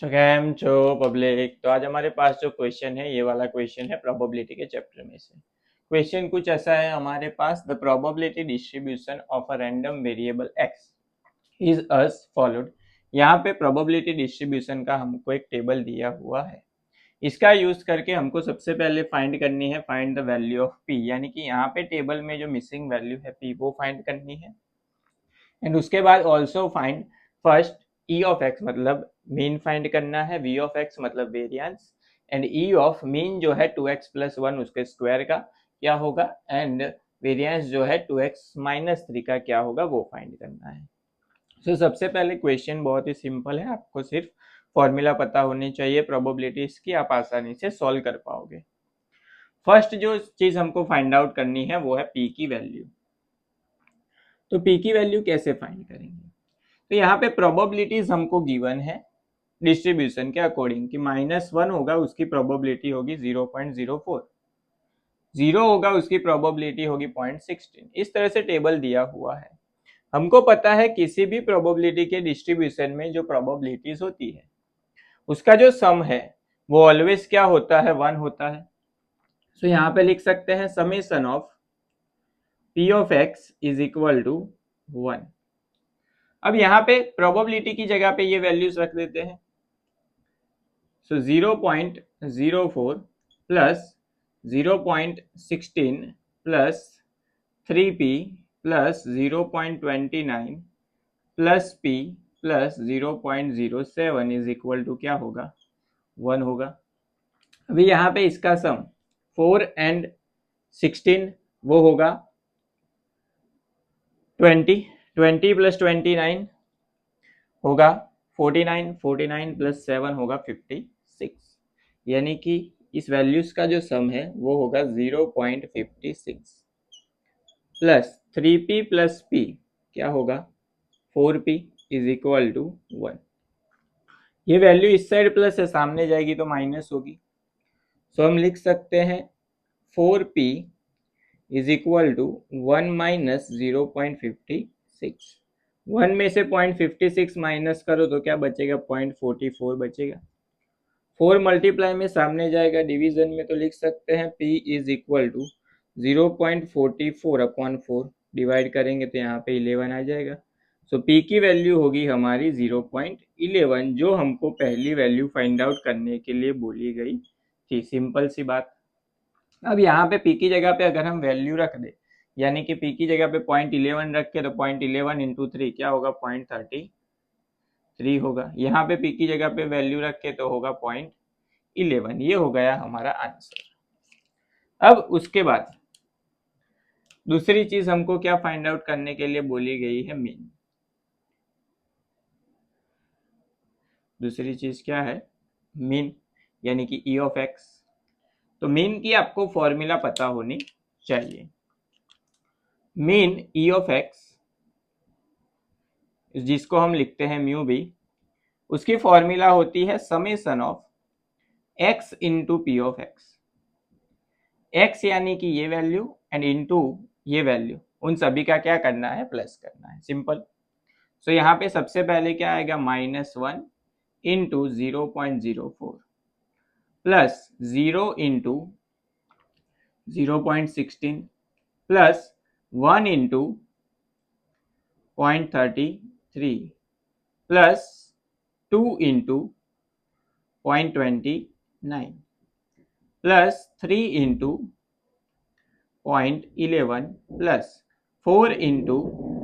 Cam चो public. तो आज हमारे पास जो क्वेश्चन है ये वाला क्वेश्चन है प्रोबेबिलिटी के चैप्टर में से। क्वेश्चन कुछ ऐसा है हमारे पास, the probability distribution of a random variable X is as followed. यहाँ पे प्रोबेबिलिटी डिस्ट्रीब्यूशन का हमको एक टेबल दिया हुआ है। इसका यूज करके हमको सबसे पहले फाइंड करनी है find the value of P, यानी कि यहाँ पे टेबल में जो मिसिंग वैल्यू है पी वो फाइंड करनी है। एंड उसके बाद also find first E of x, मतलब मीन फाइंड करना है, वी ऑफ एक्स मतलब variance, and E of mean जो है 2x+1 उसके स्क्वायर का क्या होगा, एंड वेरिएंस जो है 2x-3 का क्या होगा वो फाइंड करना है। तो सबसे पहले क्वेश्चन बहुत ही सिंपल है, आपको सिर्फ फॉर्मूला पता होनी चाहिए प्रोबेबिलिटीज की, आप आसानी से सॉल्व कर पाओगे। फर्स्ट जो चीज हमको फाइंड आउट करनी है वो है पी की वैल्यू। तो पी की वैल्यू कैसे फाइंड करेंगे? तो यहाँ पे प्रोबेबिलिटीज हमको गिवन है डिस्ट्रीब्यूशन के अकॉर्डिंग कि -1 होगा उसकी प्रोबेबिलिटी होगी 0.04, 0 होगा उसकी प्रोबेबिलिटी होगी 0.16। इस तरह से टेबल दिया हुआ है। हमको पता है किसी भी प्रोबेबिलिटी के डिस्ट्रीब्यूशन में जो प्रोबेबिलिटीज होती है उसका जो सम है वो ऑलवेज क्या होता है, 1 होता है। तो यहाँ पे लिख सकते हैं summation of P of X is equal to 1। अब यहाँ पे प्रोबेबिलिटी की जगह पे ये वैल्यूज रख देते हैं। So 0.04 plus 0.16 plus 3p plus 0.29 plus p plus 0.07 is equal to क्या होगा, 1 होगा। अभी यहाँ पे इसका सम 4 एंड 16 वो होगा 20, 20 प्लस 29 होगा 49, 49 प्लस 7 होगा 56, यानी कि इस वैल्यूज का जो सम है वो होगा 0.56 प्लस 3p प्लस p क्या होगा 4p इज इक्वल टू 1। ये वैल्यू इस साइड प्लस है, सामने जाएगी तो माइनस होगी। सो हम लिख सकते हैं 4p is equal to 1 minus 0.56। 1 में से 0.56 माइनस करो तो क्या बचेगा, 0.44 बचेगा। 4 मल्टीप्लाई में सामने जाएगा, डिवीजन में तो लिख सकते हैं p is equal to 0.44 upon 4, divide करेंगे तो यहाँ पे 11 आ जाएगा। सो p की वैल्यू होगी हमारी 0.11, जो हमको पहली वैल्यू फाइंड आउट करने के लिए बोली गई थी। सिंपल सी बात। अब यहाँ पे p की जगह पे अगर हम वैल्यू रख दे, यानी कि p की जगह पे 0.11 रख के, तो 0.11 इंटू 3 क्या होगा, 0.33 होगा। यहाँ पे p की जगह पे वैल्यू रख के तो होगा 0.11। ये हो गया हमारा आंसर। अब उसके बाद दूसरी चीज हमको क्या फाइंड आउट करने के लिए बोली गई है, मीन। दूसरी चीज क्या है, मीन, यानी कि ई ऑफ एक्स। तो मीन की आपको फॉर्मूला पता होनी चाहिए। मीन ई ऑफ एक्स जिसको हम लिखते हैं म्यू बी, उसकी फॉर्मूला होती है summation of x into P of x. X यानी कि ये वैल्यू एंड इंटू ये वैल्यू, उन सभी का क्या करना है, प्लस करना है। सिंपल। सो यहाँ पे सबसे पहले क्या आएगा, -1 into 0.04 plus 0 into 0.16 plus 1 into 0.33 plus 2 into 0.29 plus 3 into 0.11 plus 4 into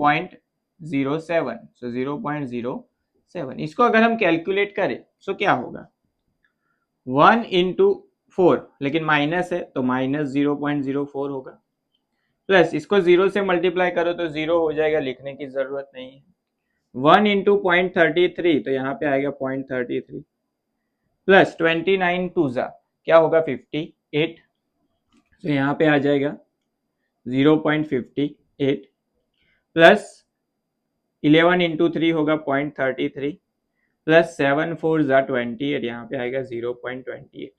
0.07, सो 0.07। इसको अगर हम कैलकुलेट करें तो क्या होगा, 1 इंटू 4, लेकिन माइनस है तो माइनस 0.04 होगा, प्लस इसको 0 से मल्टीप्लाई करो तो 0 हो जाएगा, लिखने की जरूरत नहीं है। 1 इंटू 0.33 तो यहाँ पे आएगा 0.33 प्लस 29 टू जा क्या होगा, 58, तो यहाँ पे आ जाएगा 0.58 प्लस 11 इंटू 3 होगा 0.33 प्लस 7 4 जा 28, यहाँ पे आएगा 0.28।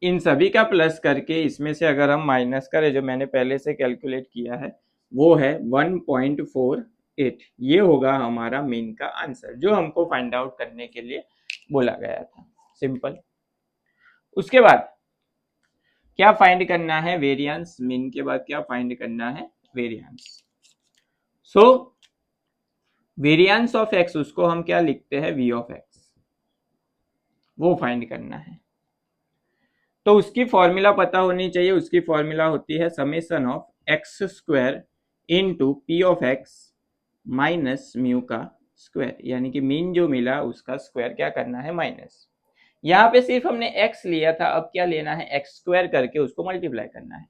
इन सभी का प्लस करके इसमें से अगर हम माइनस करें, जो मैंने पहले से कैलकुलेट किया है वो है 1.48। ये होगा हमारा मीन का आंसर जो हमको फाइंड आउट करने के लिए बोला गया था। सिंपल। उसके बाद क्या फाइंड करना है? वेरिएंस। मीन के बाद क्या फाइंड करना है? Variance. So variance of x, उसको हम क्या लिखते हैं? वी ऑफ एक्स, वो फाइंड करना है। तो उसकी फॉर्मूला पता होनी चाहिए। उसकी फॉर्मूला होती है summation of X square into P of x minus mu का स्क्वायर, यानी कि मीन जो मिला उसका स्क्वायर क्या करना है? माइनस। यहाँ पे सिर्फ हमने x लिया था, अब क्या लेना है? एक्स स्क्वायर करके उसको मल्टीप्लाई करना है।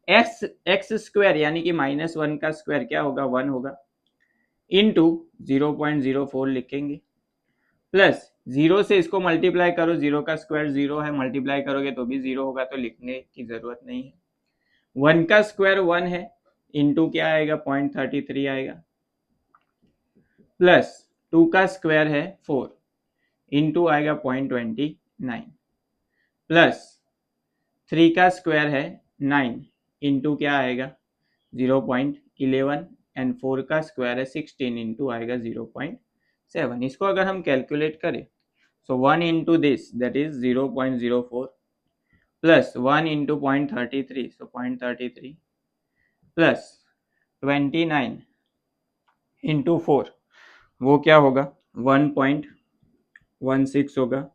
एक्स स्क्वायर यानी कि -1 का स्क्वायर क्या होगा? 1 होगा, इंटू 0.04 लिखेंगे, प्लस 0 से इसको मल्टीप्लाई करो, 0 का स्क्वायर 0 है, मल्टीप्लाई करोगे तो भी 0 होगा, तो लिखने की जरूरत नहीं है। 1 का स्क्वायर 1 है, इंटू क्या आएगा? 0.33 आएगा, प्लस 2 का स्क्वायर है 4, इंटू आएगा 0.29, प्लस 3 का स्क्वायर है 9, इंटू क्या आएगा? 0.11, एंड 4 का स्क्वायर है 16, इंटू आएगा 0.7। इसको अगर हम कैलकुलेट करें, सो 1 into this that is 0.04, plus 1 into 0.33, so 0.33, plus 29 into 4, वो क्या होगा? 1.16 होगा,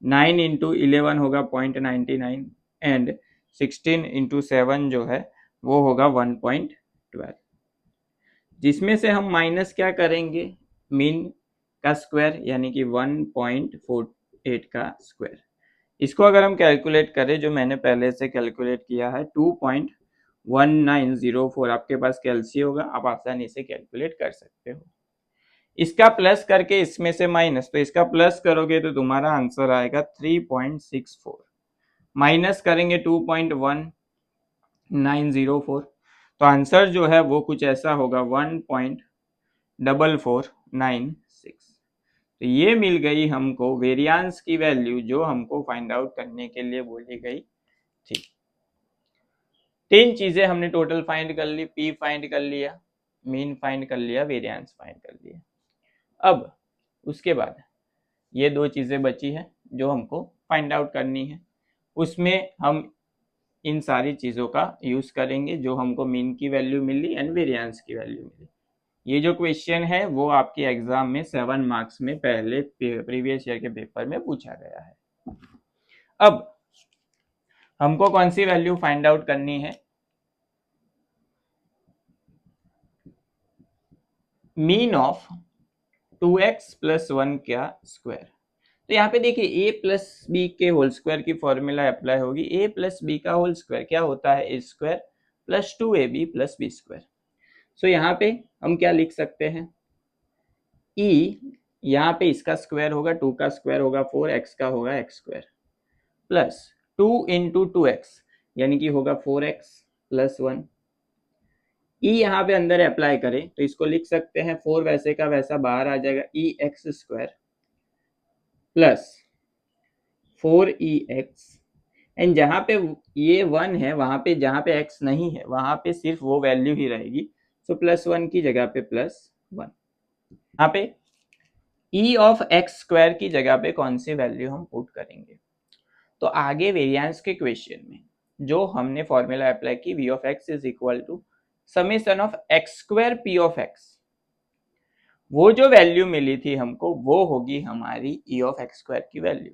9 इंटू 11 होगा 0.99, एंड 16 इंटू 7 जो है वो होगा 1.12, जिसमें से हम माइनस क्या करेंगे? मीन का स्क्वायर यानी कि 1.48 का स्क्वायर। इसको अगर हम कैलकुलेट करें, जो मैंने पहले से कैलकुलेट किया है 2.1904, आपके पास कैलसी होगा, आप आसानी से कैलकुलेट कर सकते हो। इसका प्लस करके इसमें से माइनस, तो इसका प्लस करोगे तो तुम्हारा आंसर आएगा 3.64, माइनस करेंगे 2.1904, तो आंसर जो है वो कुछ ऐसा होगा 1.4496। तो ये मिल गई हमको वेरिएंस की वैल्यू, जो हमको फाइंड आउट करने के लिए बोली गई थी। 3 चीजें हमने टोटल फाइंड कर ली। पी फाइंड कर लिया, मीन फाइंड कर लिया, वेरिएंस फाइंड कर लिया। अब उसके बाद ये 2 चीजें बची हैं जो हमको फाइंड आउट करनी है। उसमें हम इन सारी चीजों का यूज करेंगे, जो हमको मीन की वैल्यू मिली एंड वेरिएंस की वैल्यू मिली। ये जो क्वेश्चन है वो आपके एग्जाम में 7 मार्क्स में पहले प्रीवियस ईयर के पेपर में पूछा गया है। अब हमको कौन सी वैल्यू फाइंड आउट करनी है? मीन ऑफ 2x प्लस 1 का स्क्वायर। तो यहाँ पे देखिए a प्लस बी के होल स्क्वायर की फॉर्मूला अप्लाई होगी। a प्लस बी का होल स्क्वायर क्या होता है? A square plus 2ab plus B square. So यहाँ पे हम क्या लिख सकते हैं? e, यहाँ पे इसका स्क्वायर होगा, 2 का स्क्वायर होगा 4, x का होगा x square, plus 2 into 2x यानी कि होगा 4x प्लस 1। ई यहाँ पे अंदर अप्लाई करें तो इसको लिख सकते हैं 4 वैसे का वैसा बाहर आ जाएगा, E X square plus 4EX, and जहां पे ये 1 है वहां पे, जहां पे x नहीं है वहां पे सिर्फ वो वैल्यू ही रहेगी। सो प्लस 1 की जगह पे प्लस 1। यहाँ पे e ऑफ एक्स स्क्वायर की जगह पे कौन सी वैल्यू हम पुट करेंगे? तो आगे वेरिएंस के क्वेश्चन में जो हमने फॉर्मूला अप्लाई की, v of X is equal to summation of X square P of X, वो जो वैल्यू मिली थी हमको वो होगी हमारी e ऑफ एक्स स्क्वायर की वैल्यू,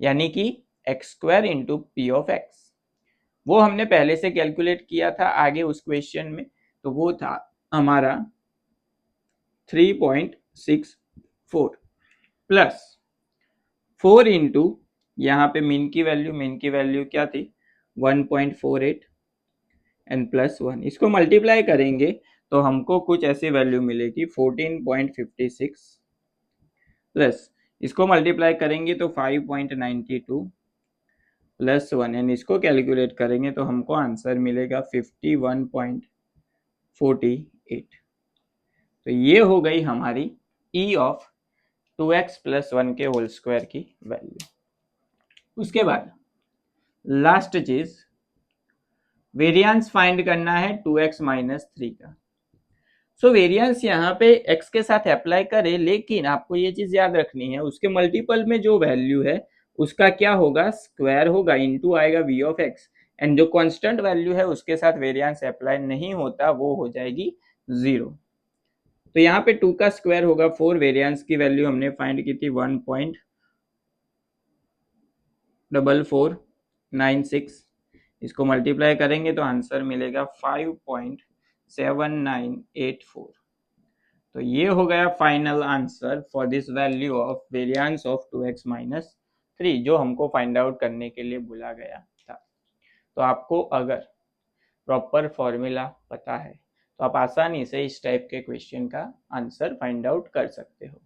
यानी कि x square into P of X. वो हमने पहले से कैलकुलेट किया था आगे उस क्वेश्चन में, तो वो था हमारा 3.64 प्लस 4 इंटू यहाँ पे मीन की वैल्यू क्या थी? 1.48 एंड प्लस 1। इसको मल्टीप्लाई करेंगे तो हमको कुछ ऐसी वैल्यू मिलेगी 14.56, प्लस इसको मल्टीप्लाई करेंगे तो 5.92 प्लस 1, एंड इसको कैलकुलेट करेंगे तो हमको आंसर मिलेगा 51.48। तो ये हो गई हमारी e ऑफ 2x प्लस 1 के होल स्क्वायर की वैल्यू। उसके बाद लास्ट चीज, वेरिएंस फाइंड करना है 2x माइनस 3 का। सो वेरिएंस यहाँ पे x के साथ अप्लाई करे, लेकिन आपको ये चीज याद रखनी है उसके मल्टीपल में जो वैल्यू है उसका क्या होगा, स्क्वायर होगा, इनटू आएगा v ऑफ x, एंड जो कांस्टेंट वैल्यू है उसके साथ वेरिएंस अप्लाई नहीं होता, वो हो जाएगी 0। तो यहाँ पे 2 का स्क्वायर होगा 4, वेरिएंस की वैल्यू हमने फाइंड की थी 1.4496, इसको मल्टीप्लाई करेंगे तो आंसर मिलेगा 5.7984। तो ये हो गया final answer for this value of variance of 2x minus 3, जो हमको फाइंड आउट करने के लिए बोला गया था। तो आपको अगर प्रॉपर फॉर्मूला पता है तो आप आसानी से इस टाइप के क्वेश्चन का आंसर फाइंड आउट कर सकते हो।